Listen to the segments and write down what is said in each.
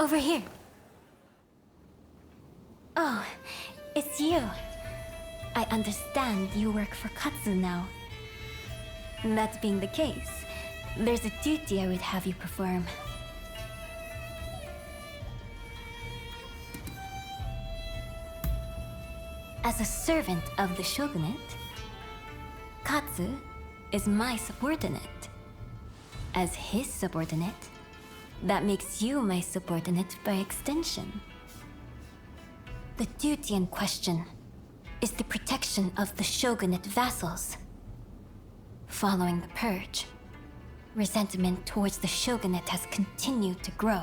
Over here. Oh, it's you. I understand you work for Katsu now. That being the case, there's a duty I would have you perform. As a servant of the Shogunate, Katsu is my subordinate. As his subordinate, that makes you my subordinate by extension. The duty in question is the protection of the Shogunate vassals. Following the purge, resentment towards the Shogunate has continued to grow.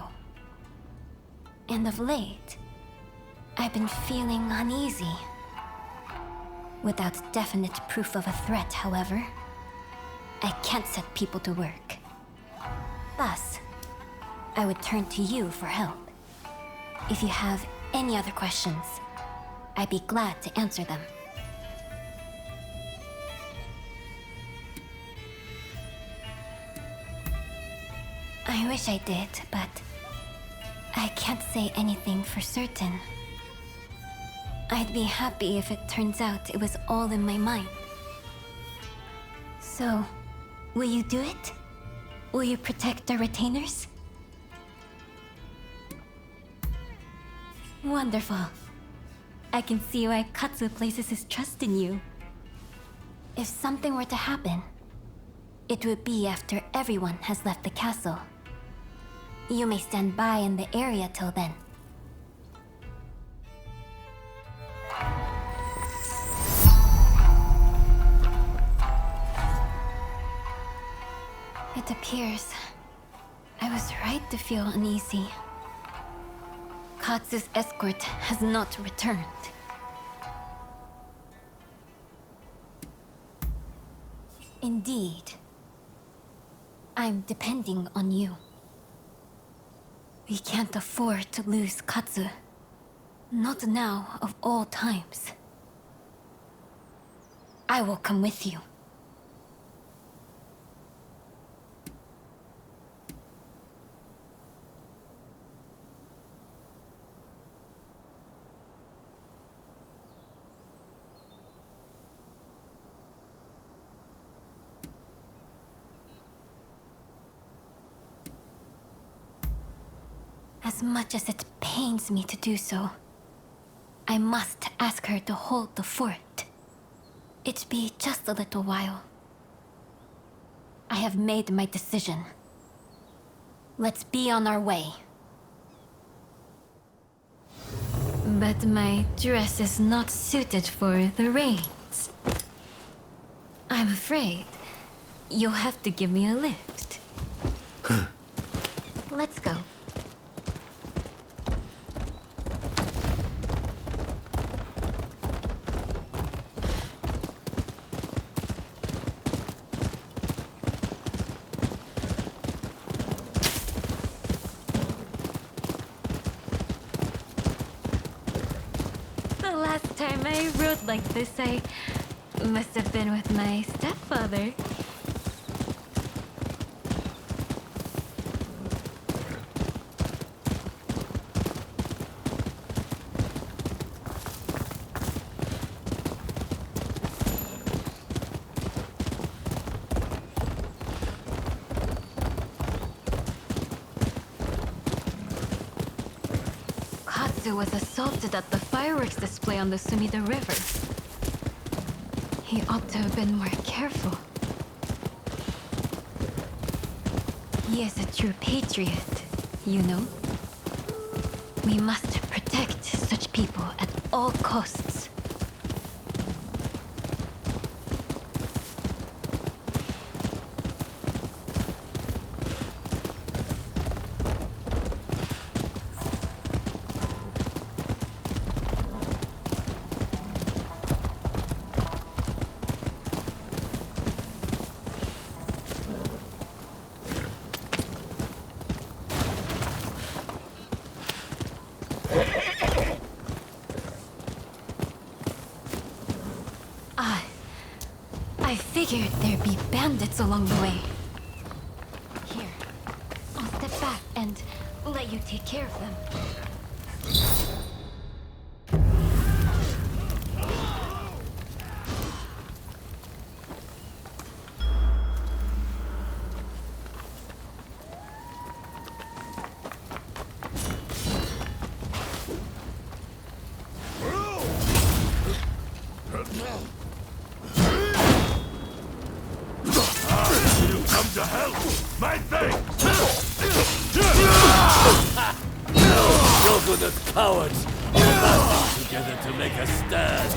And of late, I've been feeling uneasy. Without definite proof of a threat, however, I can't set people to work. Thus, I would turn to you for help. If you have any other questions, I'd be glad to answer them. I wish I did, but I can't say anything for certain. I'd be happy if it turns out it was all in my mind. So, will you do it? Will you protect our retainers? Wonderful. I can see why Katsu places his trust in you. If something were to happen, it would be after everyone has left the castle. You may stand by in the area till then. It appears I was right to feel uneasy. Katsu's escort has not returned. Indeed. I'm depending on you. We can't afford to lose Katsu. Not now, of all times. I will come with you. As much as it pains me to do so, I must ask her to hold the fort. It be just a little while. I have made my decision. Let's be on our way. But my dress is not suited for the rains. I'm afraid you'll have to give me a lift. Let's go. Last time I rode like this, I must have been with my stepfather. Katsu was assaulted at the fireworks display on the Sumida River. He ought to have been more careful. He is a true patriot, you know. We must protect such people at all costs. I figured there'd be bandits along the way. let you take care of them. Come to help! My thing! Shogunate cowards are banding together to make a stand.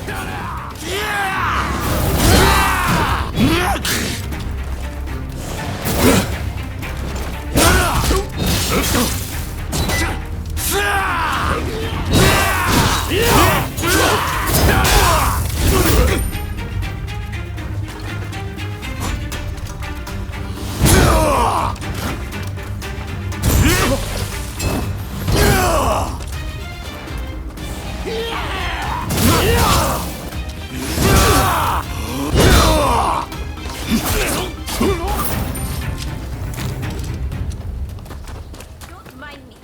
Don't mind me.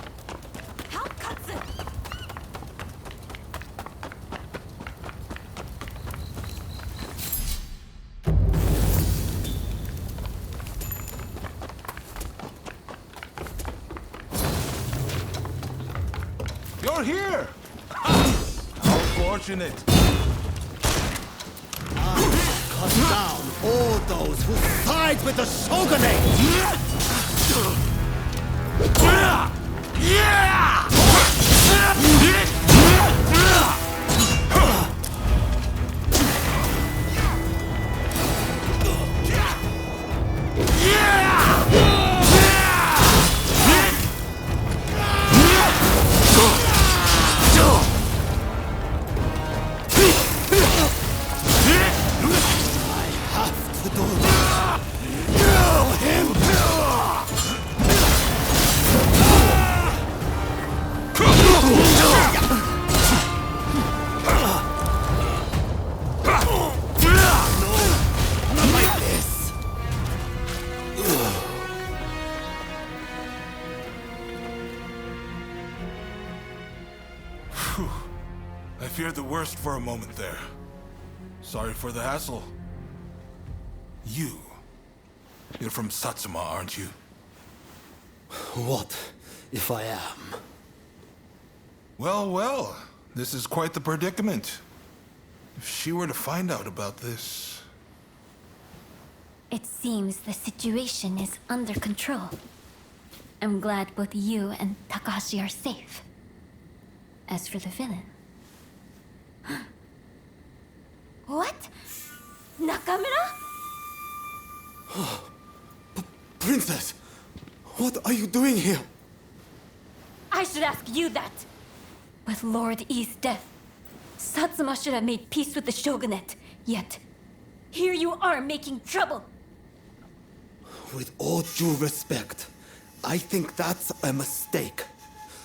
Help Katsu! You're here! How fortunate! Cut down all those who side with the Shogunate! I feared the worst for a moment there. Sorry for the hassle. You're from Satsuma, aren't you? What if I am? Well, well, this is quite the predicament. If she were to find out about this... It seems the situation is under control. I'm glad both you and Takahashi are safe. As for the villain... What? Nakamura? Princess! What are you doing here? I should ask you that. With Lord E's death, Satsuma should have made peace with the Shogunate. Yet, here you are making trouble. With all due respect, I think that's a mistake.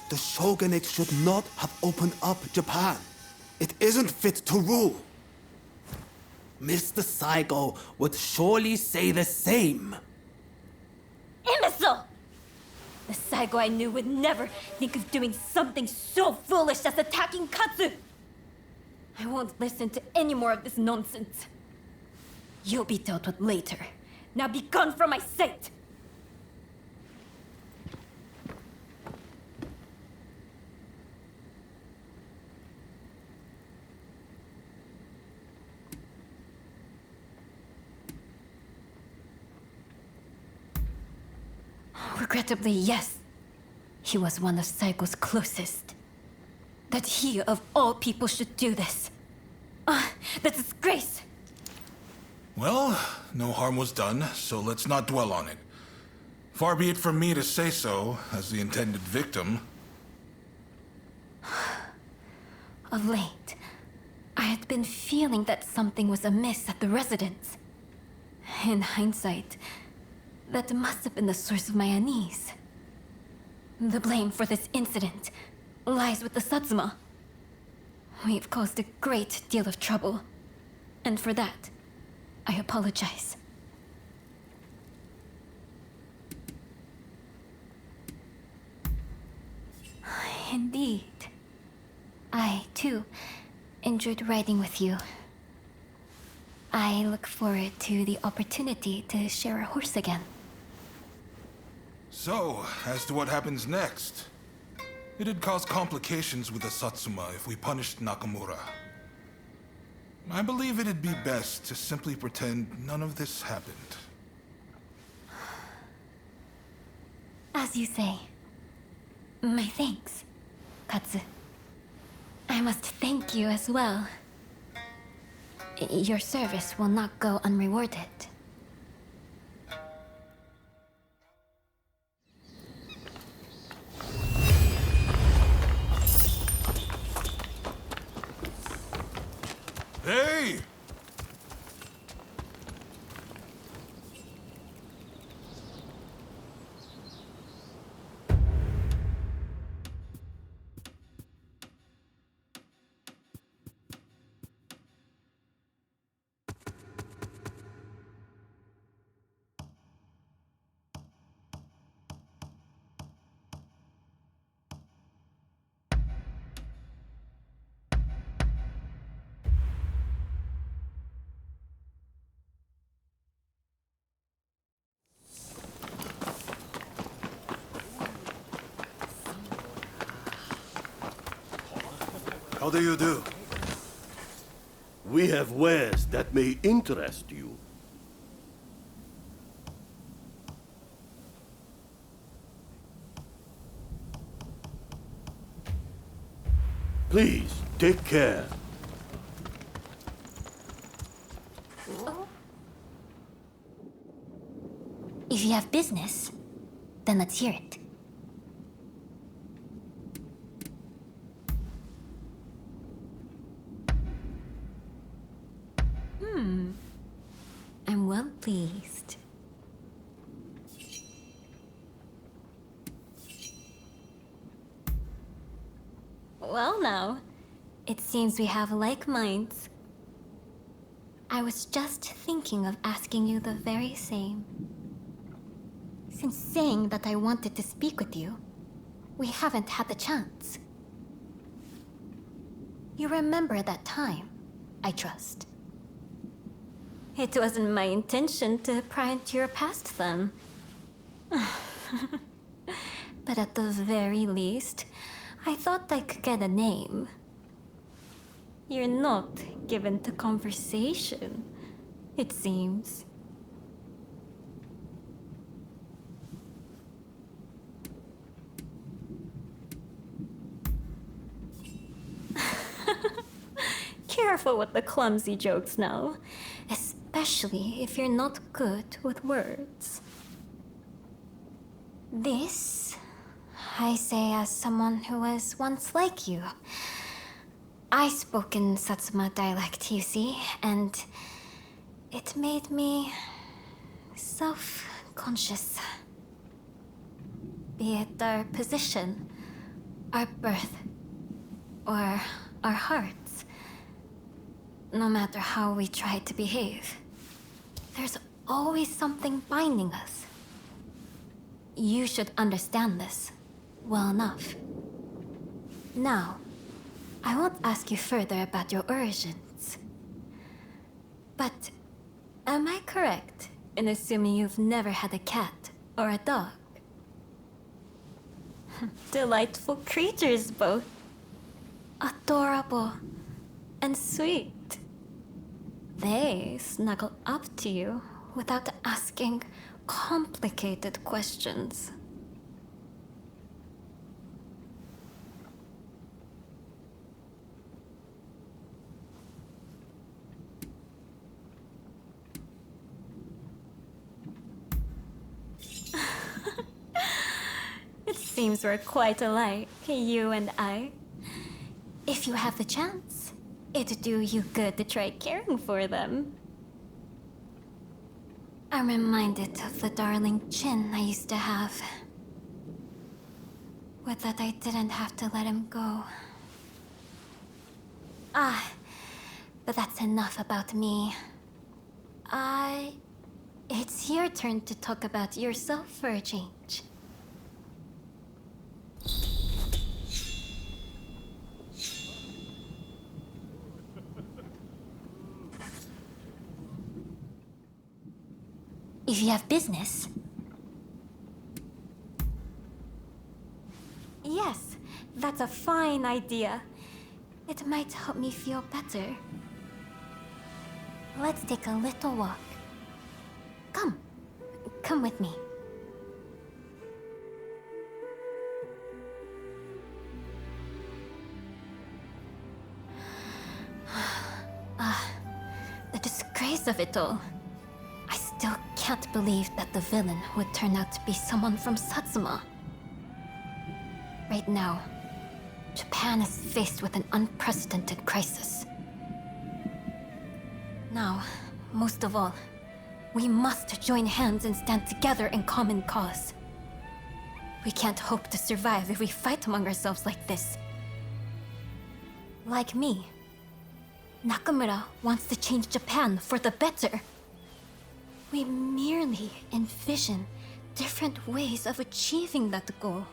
The Shogunate should not have opened up Japan. It isn't fit to rule. Mr. Saigo would surely say the same. Imbecile! The Saigo I knew would never think of doing something so foolish as attacking Katsu! I won't listen to any more of this nonsense. You'll be dealt with later. Now be gone from my sight! Regrettably, yes. He was one of Saigo's closest. That he, of all people, should do this. The disgrace! Well, no harm was done, so let's not dwell on it. Far be it from me to say so, as the intended victim. Of late, I had been feeling that something was amiss at the residence. In hindsight, that must have been the source of my unease. The blame for this incident lies with the Satsuma. We've caused a great deal of trouble, and for that, I apologize. Indeed. I, too, enjoyed riding with you. I look forward to the opportunity to share a horse again. So, as to what happens next. It'd cause complications with the Satsuma if we punished Nakamura. I believe it'd be best to simply pretend none of this happened. As you say. My thanks, Katsu. I must thank you as well. Your service will not go unrewarded. Hey! How do you do? We have wares that may interest you. Please, take care. If you have business, then let's hear it. I'm well pleased. Well now, it seems we have like minds. I was just thinking of asking you the very same. Since saying that I wanted to speak with you, we haven't had the chance. You remember that time, I trust. It wasn't my intention to pry into your past then. But at the very least, I thought I could get a name. You're not given to conversation, it seems. Careful with the clumsy jokes now, especially if you're not good with words. This, I say as someone who was once like you. I spoke in Satsuma dialect, you see, and it made me self-conscious. Be it our position, our birth, or our hearts. No matter how we try to behave, there's always something binding us. You should understand this well enough. Now, I won't ask you further about your origins. But am I correct in assuming you've never had a cat or a dog? Delightful creatures both. Adorable and sweet. They snuggle up to you without asking complicated questions. It seems we're quite alike, you and I. If you have the chance, it'd do you good to try caring for them. I'm reminded of the darling chin I used to have. With that, I didn't have to let him go. But that's enough about me. It's your turn to talk about yourself for a change. If you have business. Yes, that's a fine idea. It might help me feel better. Let's take a little walk. Come. Come with me. The disgrace of it all. I still can't believe that the villain would turn out to be someone from Satsuma. Right now, Japan is faced with an unprecedented crisis. Now, most of all, we must join hands and stand together in common cause. We can't hope to survive if we fight among ourselves like this. Like me, Nakamura wants to change Japan for the better. We merely envision different ways of achieving that goal.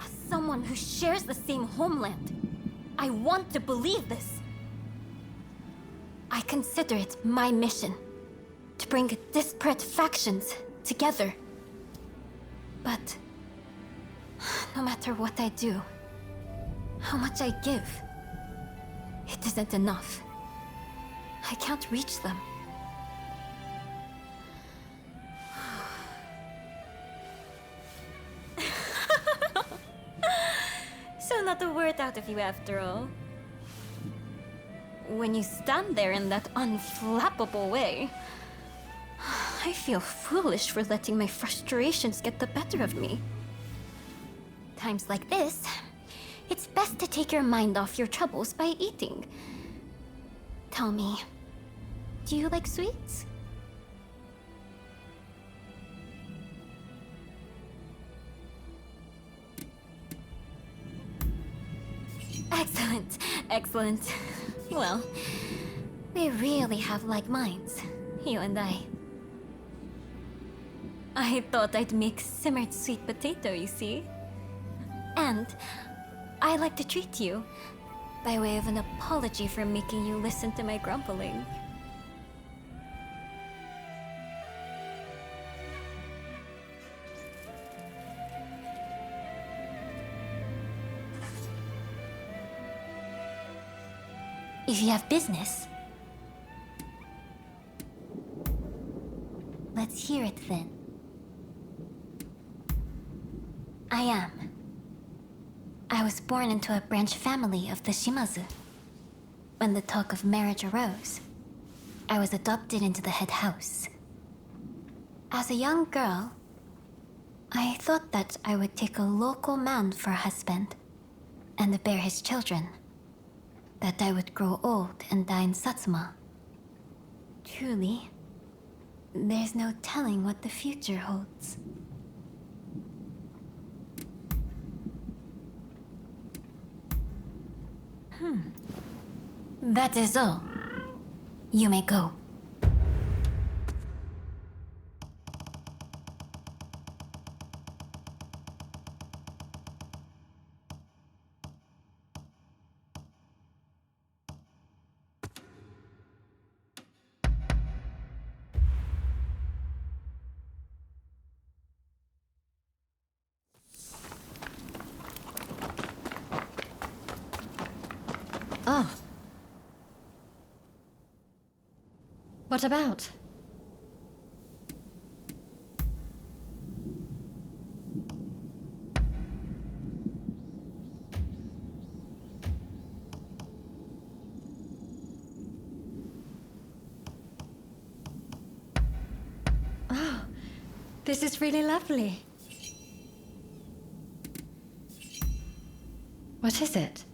As someone who shares the same homeland, I want to believe this. I consider it my mission to bring disparate factions together. But no matter what I do, how much I give, it isn't enough. I can't reach them. So not a word out of you after all. When you stand there in that unflappable way, I feel foolish for letting my frustrations get the better of me. Times like this, it's best to take your mind off your troubles by eating. Tell me, do you like sweets? Excellent, excellent. Well, we really have like minds, you and I. I thought I'd make simmered sweet potato, you see? And I like to treat you by way of an apology for making you listen to my grumbling. If you have business, let's hear it then. I am. I was born into a branch family of the Shimazu. When the talk of marriage arose, I was adopted into the head house. As a young girl, I thought that I would take a local man for a husband and bear his children. That I would grow old and die in Satsuma. Truly, there's no telling what the future holds. That is all. You may go. Oh. What about? Oh, this is really lovely. What is it?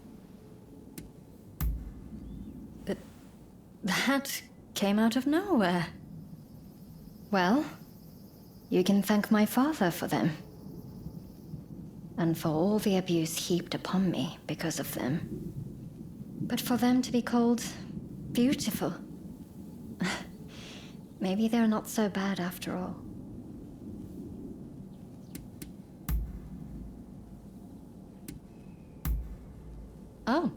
That came out of nowhere. Well, you can thank my father for them. And for all the abuse heaped upon me because of them. But for them to be called beautiful. Maybe they're not so bad after all. Oh.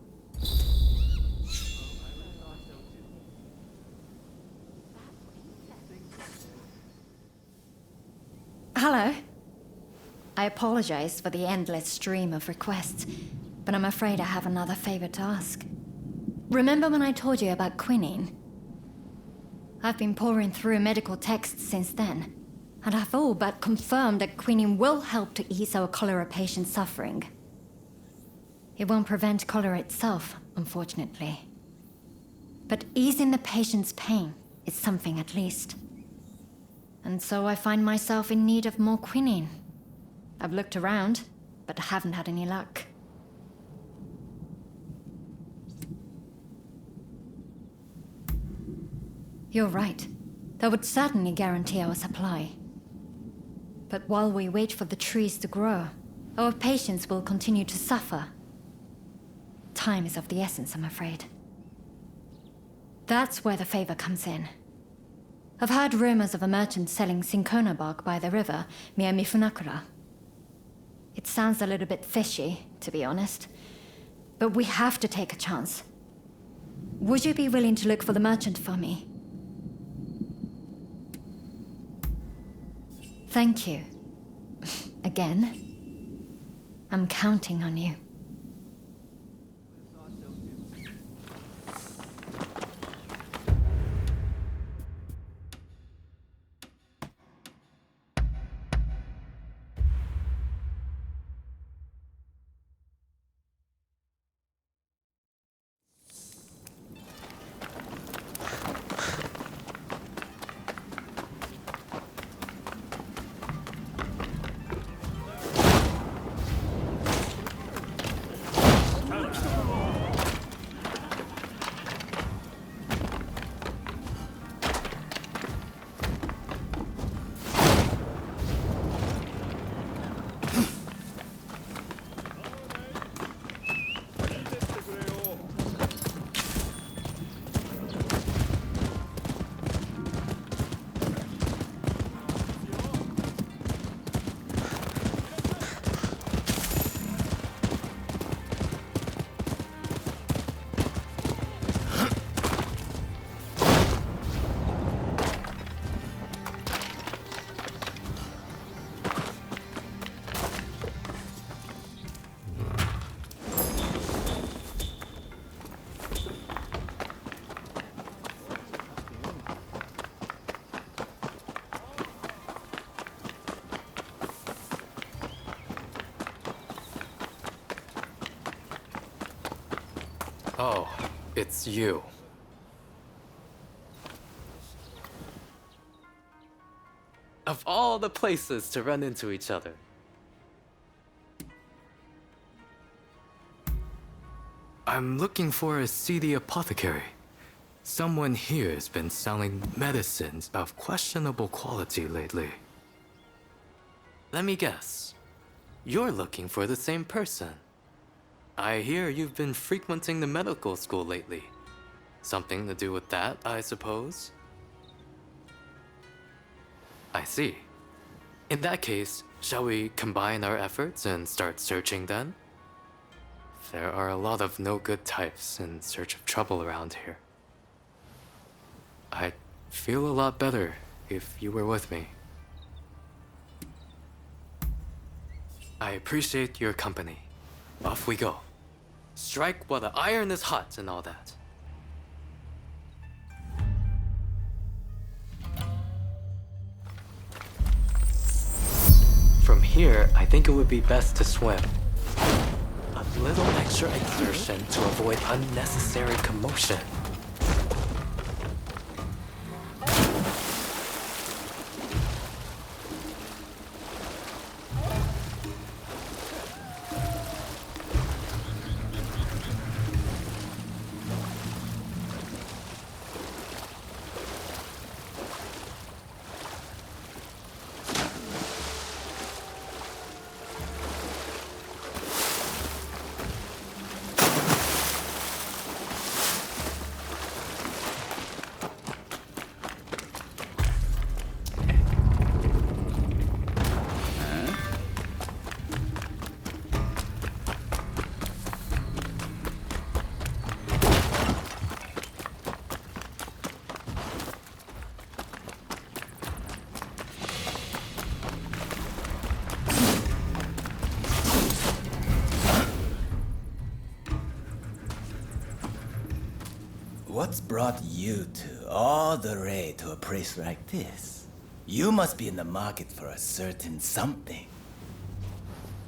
I apologize for the endless stream of requests, but I'm afraid I have another favor to ask. Remember when I told you about quinine? I've been poring through medical texts since then, and I've all but confirmed that quinine will help to ease our cholera patient's suffering. It won't prevent cholera itself, unfortunately. But easing the patient's pain is something at least. And so I find myself in need of more quinine. I've looked around, but haven't had any luck. You're right. That would certainly guarantee our supply. But while we wait for the trees to grow, our patients will continue to suffer. Time is of the essence, I'm afraid. That's where the favor comes in. I've heard rumors of a merchant selling cinchona bark by the river near Mifunakura. It sounds a little bit fishy, to be honest. But we have to take a chance. Would you be willing to look for the merchant for me? Thank you. Again. I'm counting on you. Oh, it's you. Of all the places to run into each other. I'm looking for a seedy apothecary. Someone here has been selling medicines of questionable quality lately. Let me guess. You're looking for the same person. I hear you've been frequenting the medical school lately. Something to do with that, I suppose? I see. In that case, shall we combine our efforts and start searching then? There are a lot of no-good types in search of trouble around here. I'd feel a lot better if you were with me. I appreciate your company. Off we go. Strike while the iron is hot and all that. From here, I think it would be best to swim. A little extra exertion to avoid unnecessary commotion. What's brought you two all the way to a place like this? You must be in the market for a certain something.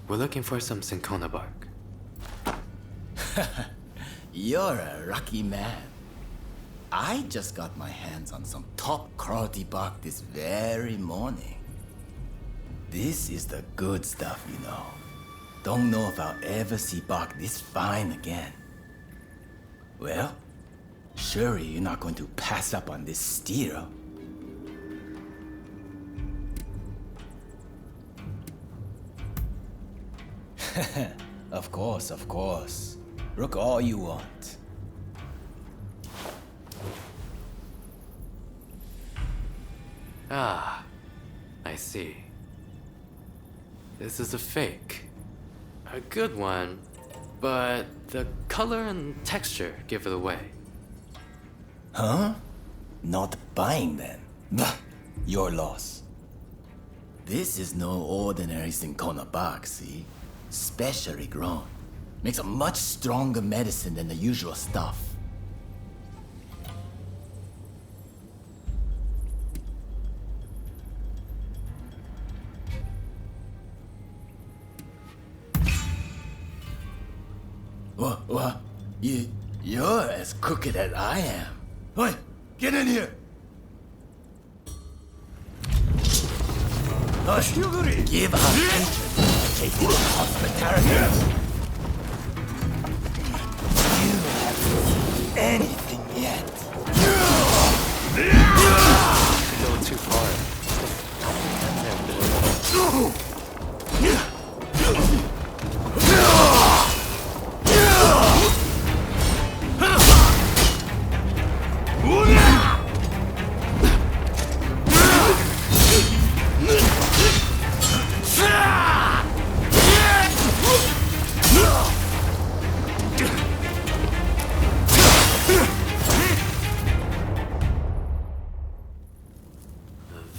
We're looking for some cinchona bark. You're a lucky man. I just got my hands on some top quality bark this very morning. This is the good stuff, you know. Don't know if I'll ever see bark this fine again. Well, surely you're not going to pass up on this steal. Of course, of course. Look all you want. Ah, I see. This is a fake. A good one, but the color and texture give it away. Huh? Not buying then? Bah, your loss. This is no ordinary cinchona bark, see? Specially grown. Makes a much stronger medicine than the usual stuff. What? You're as crooked as I am. Oi, get in here! Hush! Give us interest in taking hospitality. You haven't seen anything yet. You go too far.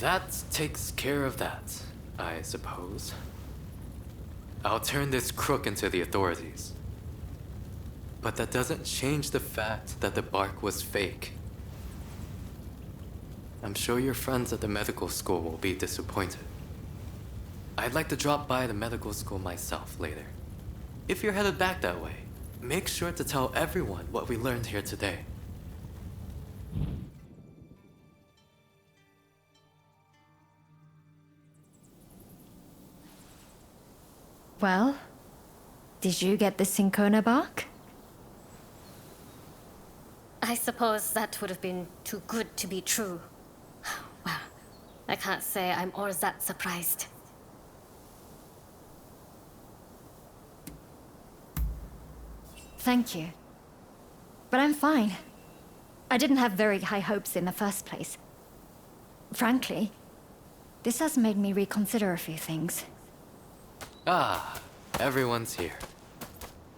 That takes care of that, I suppose. I'll turn this crook into the authorities. But that doesn't change the fact that the bark was fake. I'm sure your friends at the medical school will be disappointed. I'd like to drop by the medical school myself later. If you're headed back that way, make sure to tell everyone what we learned here today. Well, did you get the cinchona bark? I suppose that would have been too good to be true. Well, I can't say I'm all that surprised. Thank you. But I'm fine. I didn't have very high hopes in the first place. Frankly, this has made me reconsider a few things. Ah, everyone's here.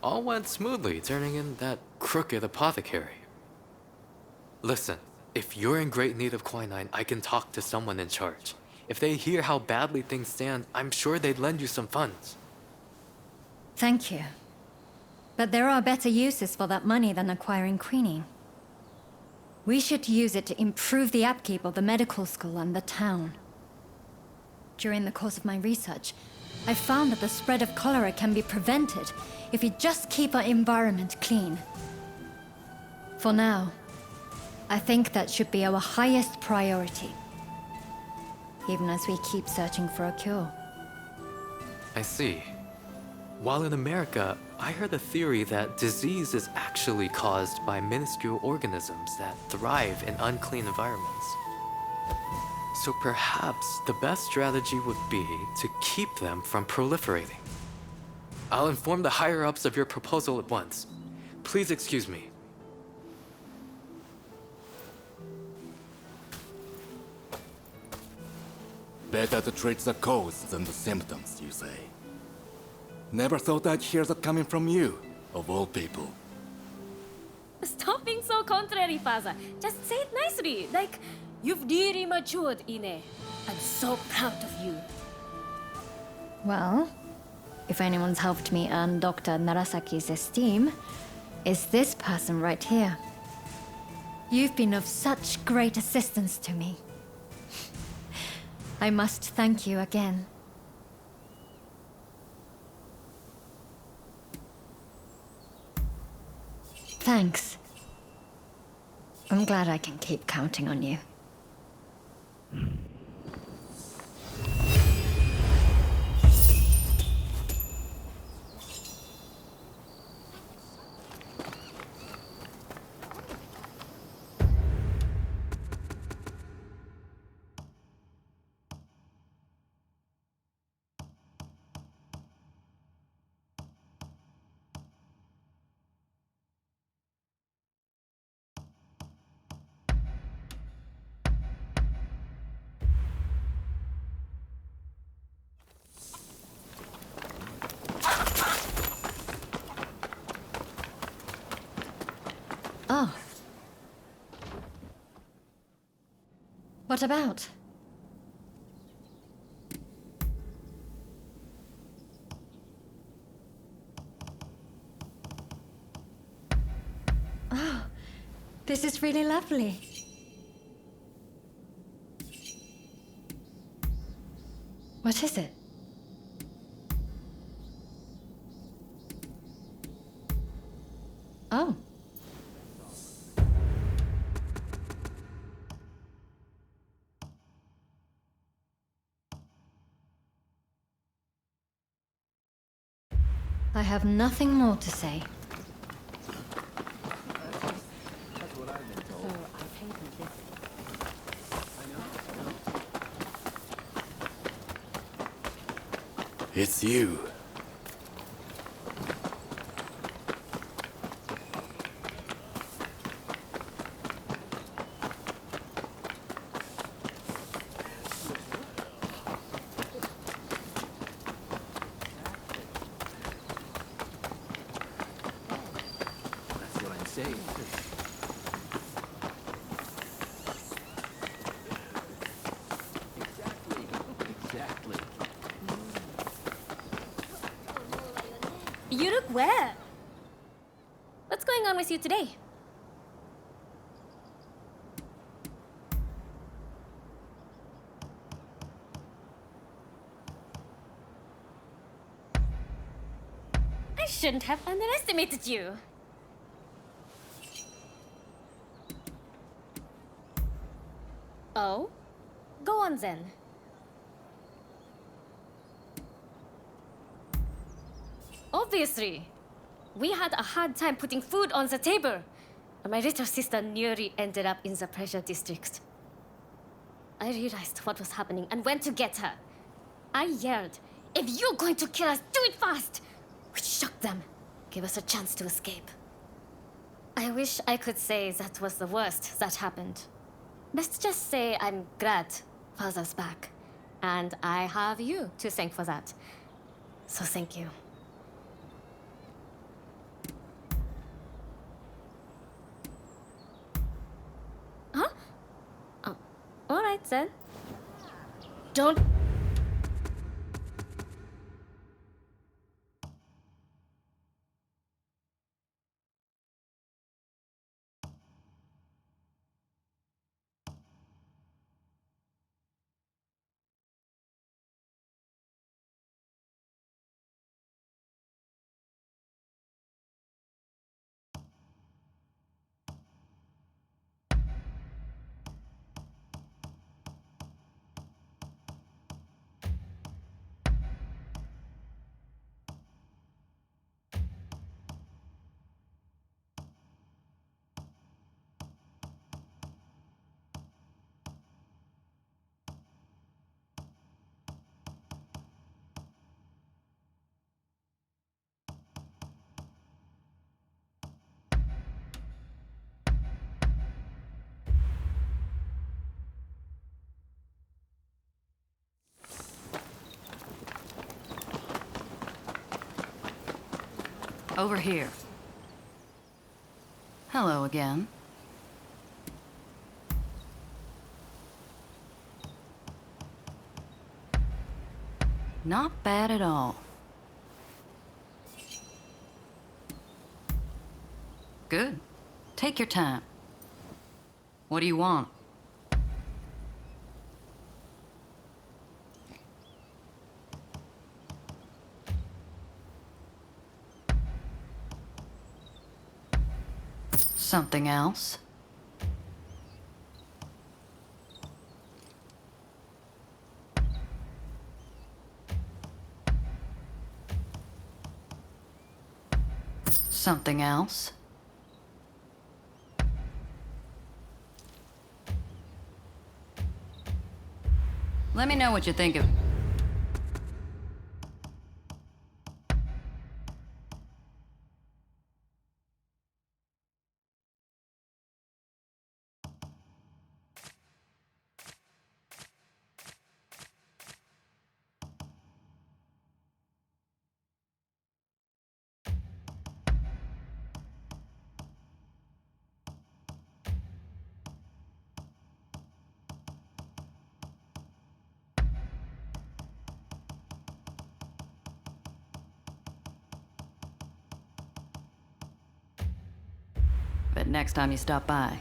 All went smoothly turning in that crooked apothecary. Listen, if you're in great need of quinine, I can talk to someone in charge. If they hear how badly things stand, I'm sure they'd lend you some funds. Thank you. But there are better uses for that money than acquiring quinine. We should use it to improve the upkeep of the medical school and the town. During the course of my research, I found that the spread of cholera can be prevented if we just keep our environment clean. For now, I think that should be our highest priority, even as we keep searching for a cure. I see. While in America, I heard a theory that disease is actually caused by minuscule organisms that thrive in unclean environments. So perhaps the best strategy would be to keep them from proliferating. I'll inform the higher-ups of your proposal at once. Please excuse me. Better to treat the cause than the symptoms, you say. Never thought I'd hear that coming from you, of all people. Stop being so contrary, Father. Just say it nicely, like you've really matured, Ine. I'm so proud of you. Well, if anyone's helped me earn Dr. Narasaki's esteem, it's this person right here. You've been of such great assistance to me. I must thank you again. Thanks. I'm glad I can keep counting on you. Oh. What about? Oh, this is really lovely. What is it? Oh. I have nothing more to say. It's you. You look well. What's going on with you today? I shouldn't have underestimated you. Oh? Go on then. Obviously. We had a hard time putting food on the table. And my little sister nearly ended up in the pressure district. I realized what was happening and went to get her. I yelled, "If you're going to kill us, do it fast!" Which shocked them, gave us a chance to escape. I wish I could say that was the worst that happened. Let's just say I'm glad Father's back. And I have you to thank for that. So thank you. Huh? Oh, all right then. Don't... Over here. Hello again. Not bad at all. Good. Take your time. What do you want? Something else? Something else? Let me know what you think of... But next time you stop by.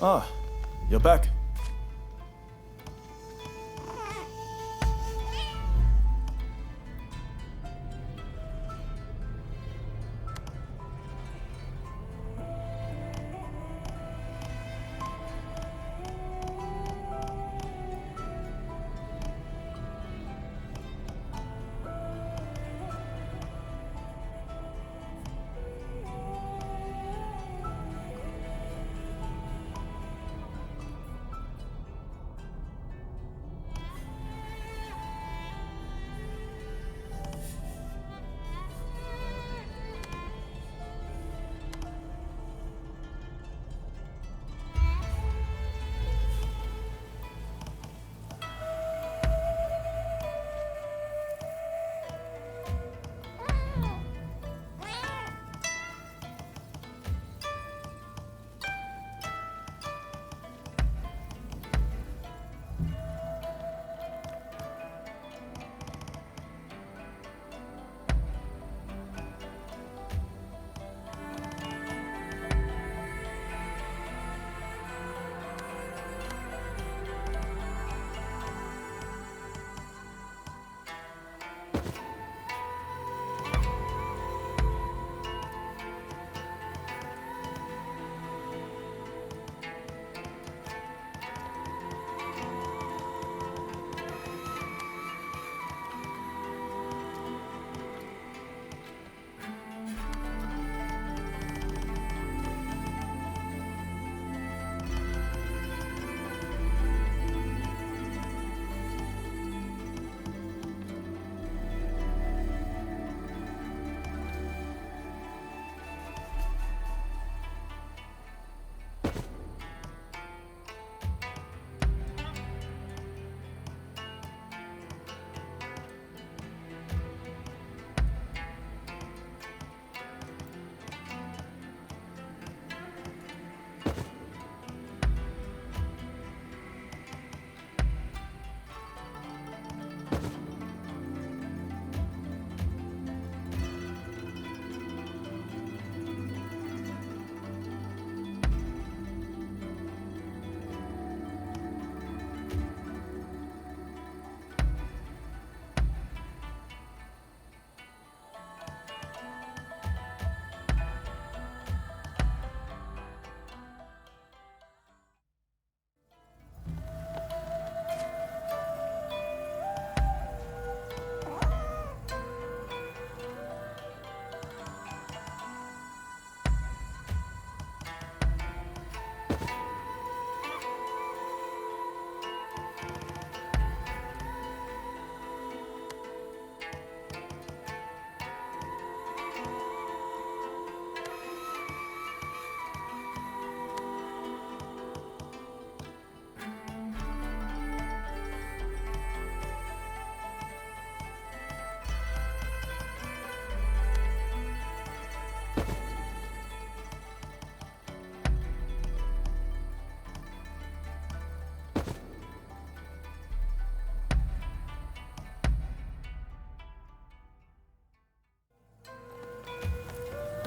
Ah, you're back.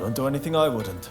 Don't do anything I wouldn't.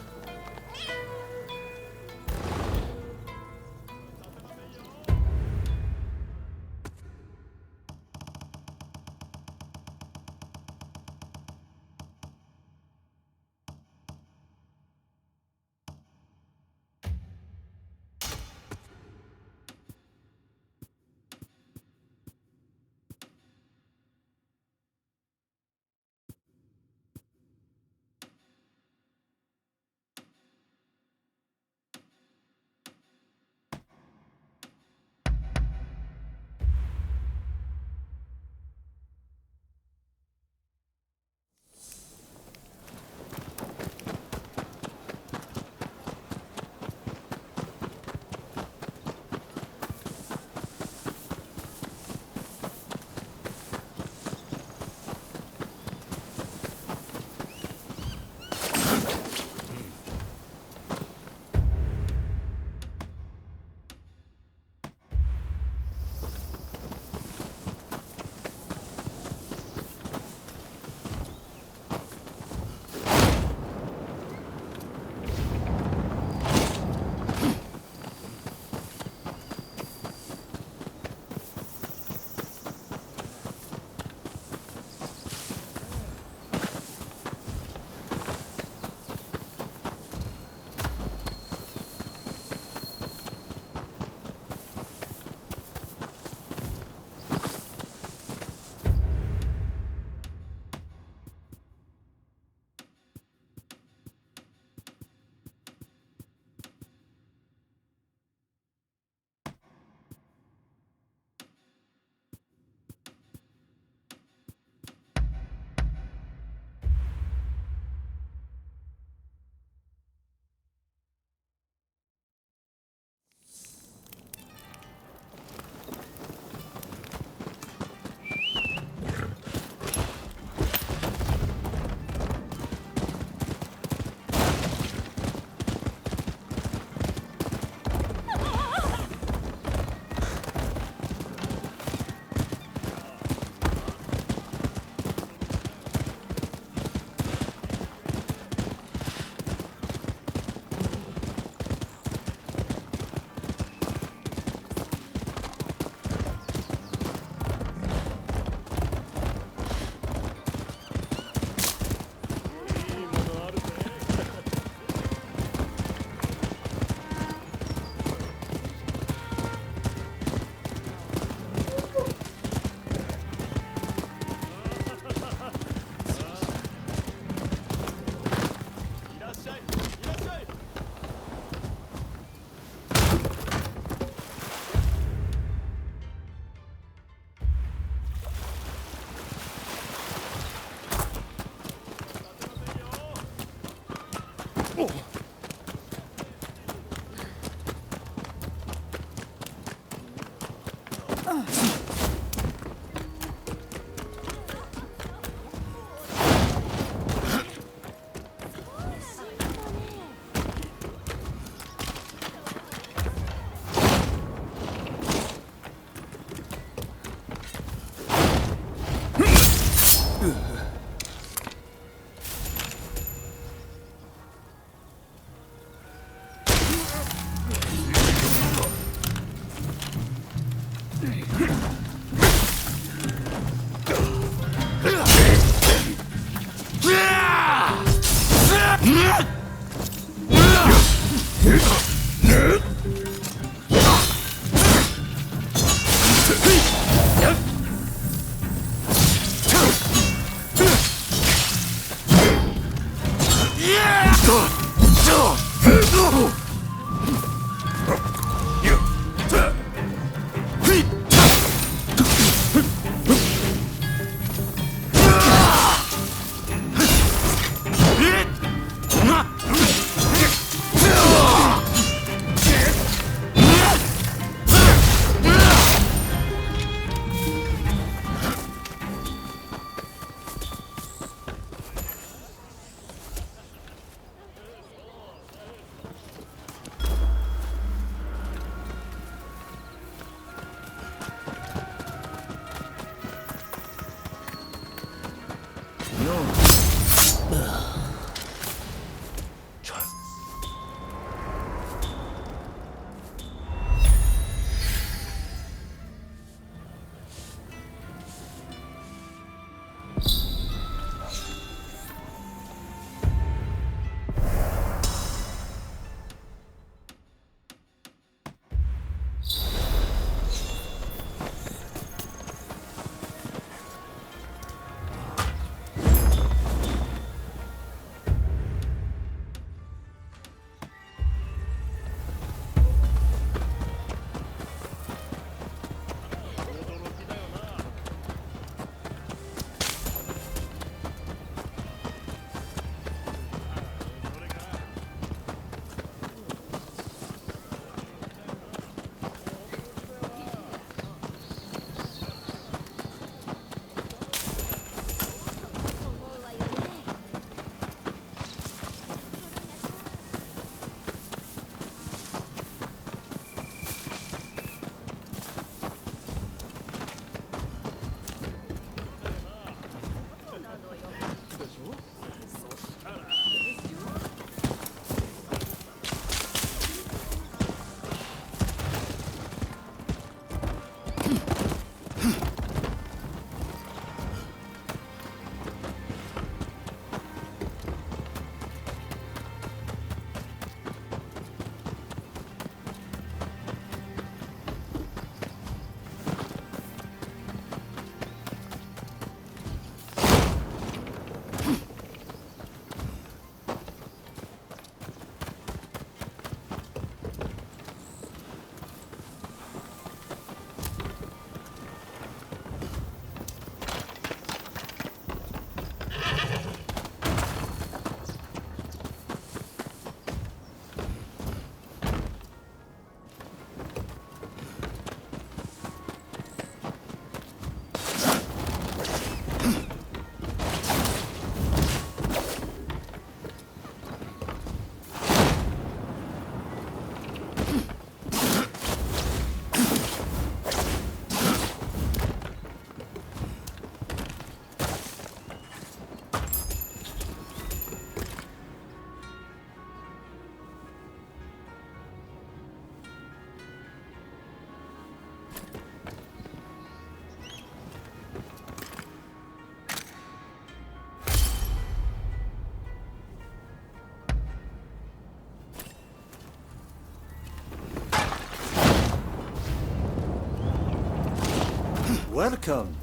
Welcome.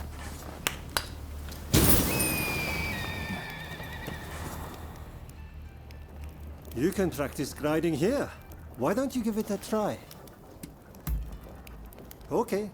You can practice gliding here. Why don't you give it a try? Okay.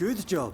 Good job.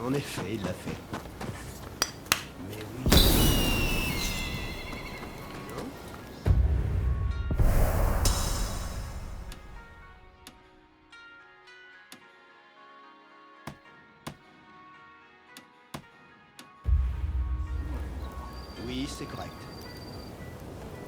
En effet, il l'a fait. Mais oui. Oui, c'est correct.